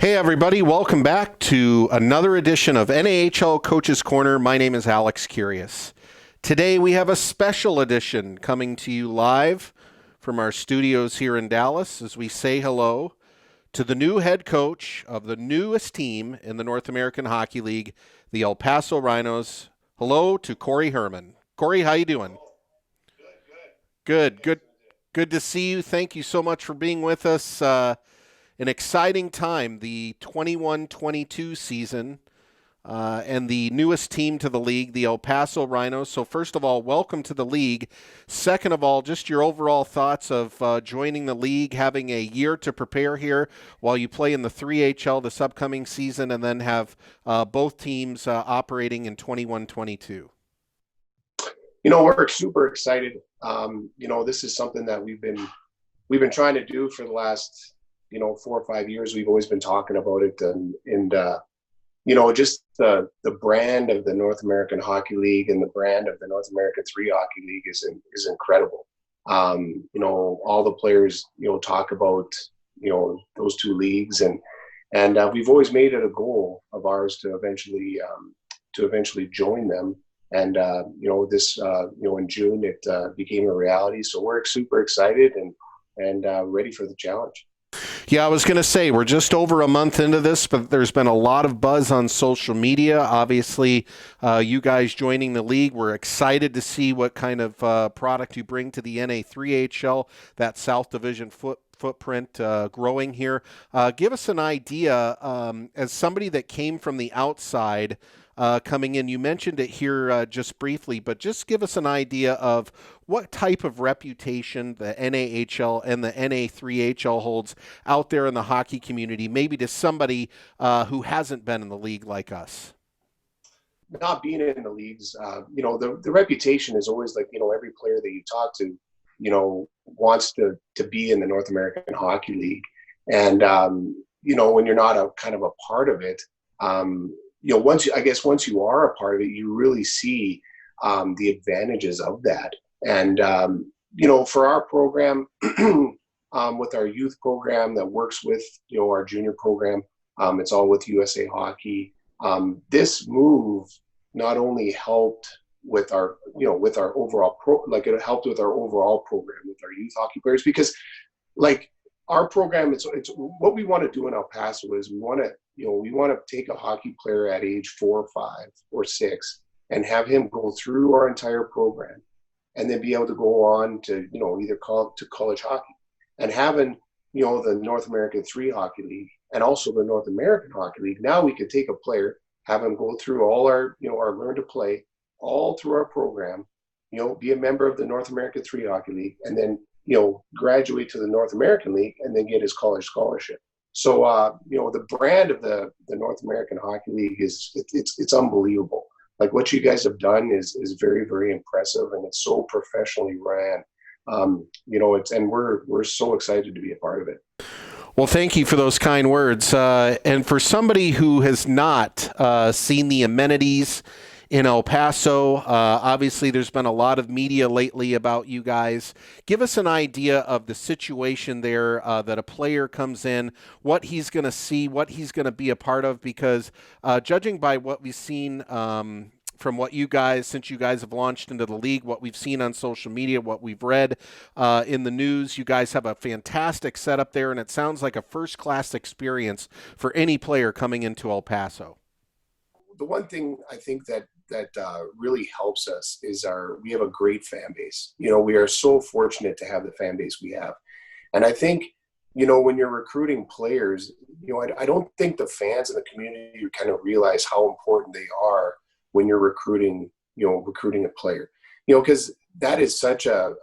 Hey everybody, welcome back to another edition of NAHL Coaches Corner. My name is Alex Kyrias. Today we have a special edition coming to you live from our studios here in Dallas as we say hello to the new head coach of the newest team in the North American Hockey League, the El Paso Rhinos. Hello to Cory Herman. Cory, how you doing? Good to see you. Thank you so much for being with us. An exciting time, the 21-22 season, and the newest team to the league, the El Paso Rhinos. So first of all, welcome to the league. Second of all, just your overall thoughts of joining the league, having a year to prepare here while you play in the 3HL this upcoming season, and then have both teams operating in 21-22. We're super excited. This is something that we've been trying to do for the last 4 or 5 years. We've always been talking about it, and just the brand of the North American Hockey League and the brand of the North American 3 Hockey League is incredible. All the players talk about those two leagues, and we've always made it a goal of ours to eventually join them. And this in June it became a reality. So we're super excited and ready for the challenge. Yeah, I was going to say, we're just over a month into this, but there's been a lot of buzz on social media. Obviously, you guys joining the league, we're excited to see what kind of product you bring to the NA3HL, that South Division footprint growing here. Give us an idea, as somebody that came from the outside, coming in. You mentioned it here just briefly, but just give us an idea of what type of reputation the NAHL and the NA3HL holds out there in the hockey community, maybe to somebody who hasn't been in the league like us. Not being in the leagues, the reputation is always like, every player that you talk to, wants to be in the North American Hockey League. And, when you're not a kind of a part of it, once you are a part of it, you really see the advantages of that. And, for our program, with our youth program that works with, our junior program, it's all with USA Hockey. This move not only helped with our, with our overall it helped with our overall program with our youth hockey players, because our program, it's what we want to do in El Paso is we want to take a hockey player at age 4, 5, or 6 and have him go through our entire program, and then be able to go on to either to college hockey, and having the North American 3 Hockey League and also the North American Hockey League. Now we could take a player, have him go through all our our learn to play all through our program, be a member of the North American 3 Hockey League, and then graduate to the North American League and then get his college scholarship. So, the brand of the North American Hockey League it's unbelievable. Like, what you guys have done is very, very impressive, and it's so professionally ran. And we're so excited to be a part of it. Well, thank you for those kind words. And for somebody who has not seen the amenities in El Paso, obviously there's been a lot of media lately about you guys. Give us an idea of the situation there, that a player comes in, what he's going to see, what he's going to be a part of, because judging by what we've seen from what you guys, since you guys have launched into the league, what we've seen on social media, what we've read in the news, you guys have a fantastic setup there, and it sounds like a first-class experience for any player coming into El Paso. The one thing I think that really helps us is we have a great fan base. We are so fortunate to have the fan base we have. And I think, when you're recruiting players, I don't think the fans and the community kind of realize how important they are when you're recruiting a player, because that is such an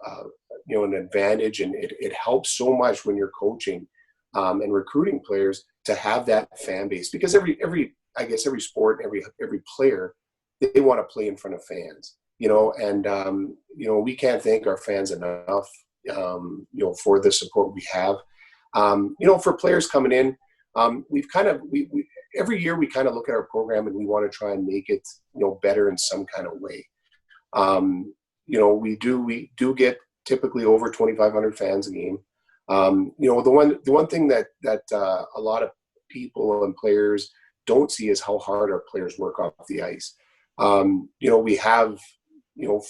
advantage, and it helps so much when you're coaching and recruiting players to have that fan base, because every sport, every player, they want to play in front of fans, and we can't thank our fans enough, for the support we have. For players coming in, we every year we kind of look at our program and we want to try and make it, better in some kind of way. We do get typically over 2,500 fans a game. The one thing that a lot of people and players don't see is how hard our players work off the ice. We have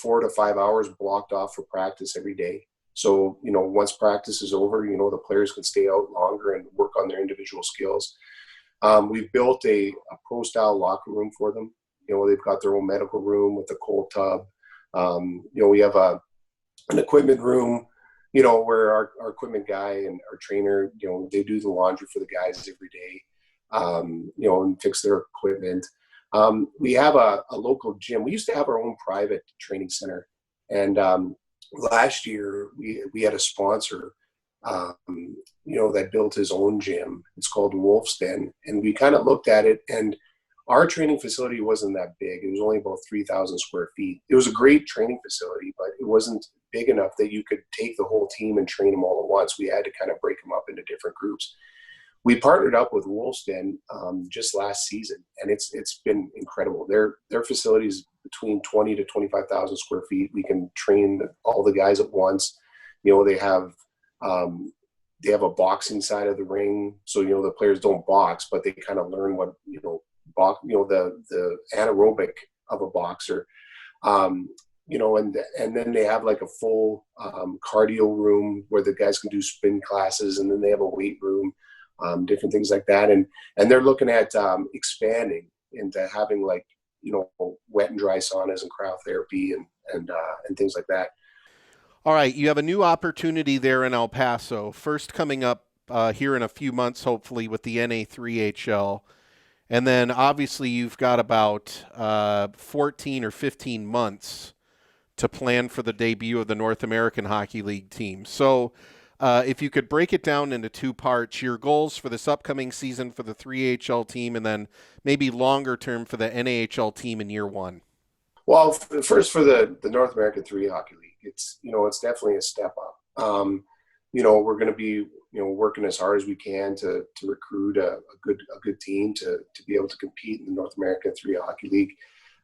4 to 5 hours blocked off for practice every day. So, once practice is over, the players can stay out longer and work on their individual skills. We've built a pro-style locker room for them. They've got their own medical room with a cold tub. We have an equipment room, where our equipment guy and our trainer, they do the laundry for the guys every day, and fix their equipment. We have a local gym. We used to have our own private training center. And last year we had a sponsor, that built his own gym. It's called Wolf's Den. And we kind of looked at it, and our training facility wasn't that big. It was only about 3,000 square feet. It was a great training facility, but it wasn't big enough that you could take the whole team and train them all at once. We had to kind of break them up into different groups. We partnered up with Wolf's Den just last season, and it's been incredible. Their facility is between 20 to 25,000 square feet. We can train all the guys at once. They have a boxing side of the ring, so the players don't box, but they kind of learn what the anaerobic of a boxer. And then they have like a full cardio room where the guys can do spin classes, and then they have a weight room. Different things like that. And they're looking at expanding into having wet and dry saunas and cryotherapy and things like that. All right. You have a new opportunity there in El Paso. First coming up here in a few months, hopefully, with the NA3HL. And then obviously you've got about 14 or 15 months to plan for the debut of the North American Hockey League team. So if you could break it down into two parts, your goals for this upcoming season for the 3HL team, and then maybe longer term for the NAHL team in year one. Well, first for the North American 3 Hockey League, it's definitely a step up. We're going to be working as hard as we can to recruit a good team to be able to compete in the North American 3 Hockey League.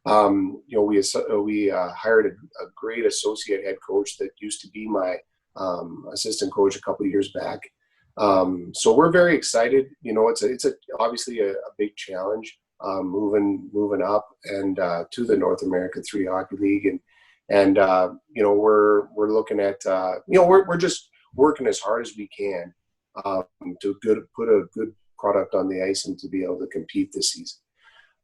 We hired a great associate head coach that used to be my assistant coach a couple of years back. So we're very excited. It's obviously a big challenge, moving up and to the North American 3 Hockey League. And we're looking at, we're just working as hard as we can to put a good product on the ice and to be able to compete this season.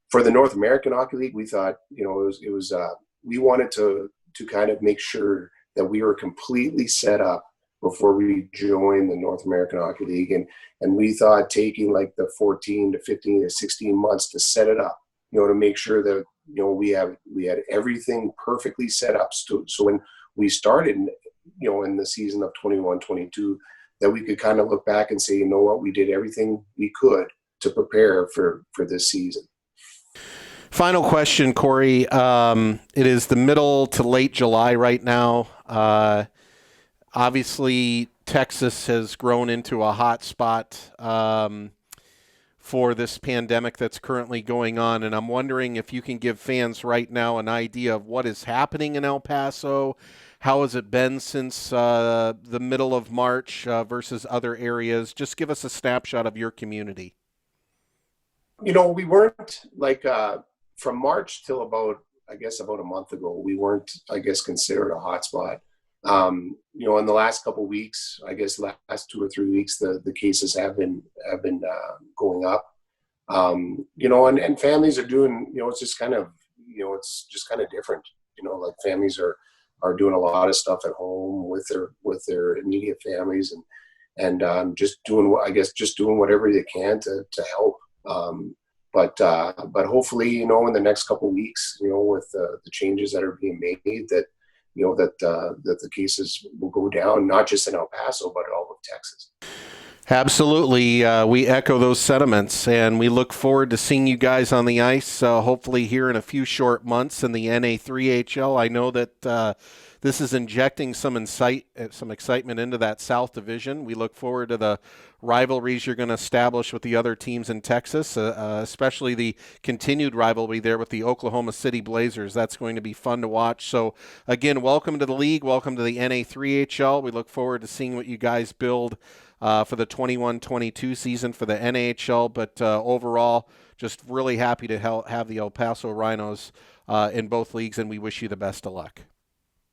For the North American Hockey League, we thought, we wanted to kind of make sure that we were completely set up before we joined the North American Hockey League. And we thought taking like the 14 to 15 to 16 months to set it up, to make sure that, we had everything perfectly set up. So when we started, in the season of 21-22, that we could kind of look back and say, we did everything we could to prepare for this season. Final question, Cory. It is the middle to late July right now. Obviously, Texas has grown into a hot spot for this pandemic that's currently going on, and I'm wondering if you can give fans right now an idea of what is happening in El Paso. How has it been since the middle of March versus other areas? Just give us a snapshot of your community. We weren't from March till about a month ago, we weren't, considered a hotspot. In the last couple of weeks, last 2 or 3 weeks, the cases have been going up. And families are doing, it's just kind of, different. Families are doing a lot of stuff at home with their immediate families and just doing whatever they can to help. But hopefully, in the next couple of weeks, with the changes that are being made, that the cases will go down, not just in El Paso, but all of Texas. Absolutely. We echo those sentiments, and we look forward to seeing you guys on the ice, hopefully here in a few short months in the NA3HL. I know that this is injecting some excitement into that South Division. We look forward to the rivalries you're going to establish with the other teams in Texas, especially the continued rivalry there with the Oklahoma City Blazers. That's going to be fun to watch. So, again, welcome to the league. Welcome to the NA3HL. We look forward to seeing what you guys build for the 21-22 season for the NAHL. But overall, just really happy to have the El Paso Rhinos in both leagues, and we wish you the best of luck.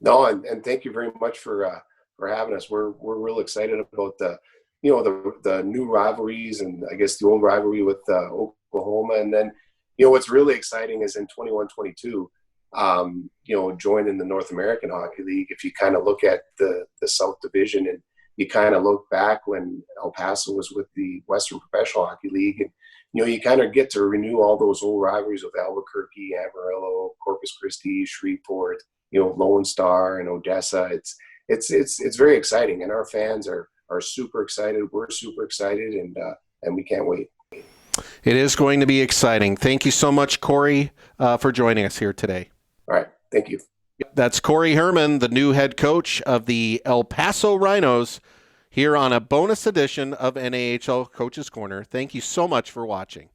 No, and thank you very much for having us. We're real excited about the new rivalries, and I guess the old rivalry with Oklahoma. And then, what's really exciting is in 21-22, joining the North American Hockey League. If you kind of look at the South Division, and you kind of look back when El Paso was with the Western Professional Hockey League, and you kind of get to renew all those old rivalries with Albuquerque, Amarillo, Corpus Christi, Shreveport, Lone Star, and Odessa. It's very exciting, and our fans are super excited. We're super excited, and we can't wait. It is going to be exciting. Thank you so much, Cory, for joining us here today. All right. Thank you. That's Cory Herman, the new head coach of the El Paso Rhinos, here on a bonus edition of NAHL Coaches Corner. Thank you so much for watching.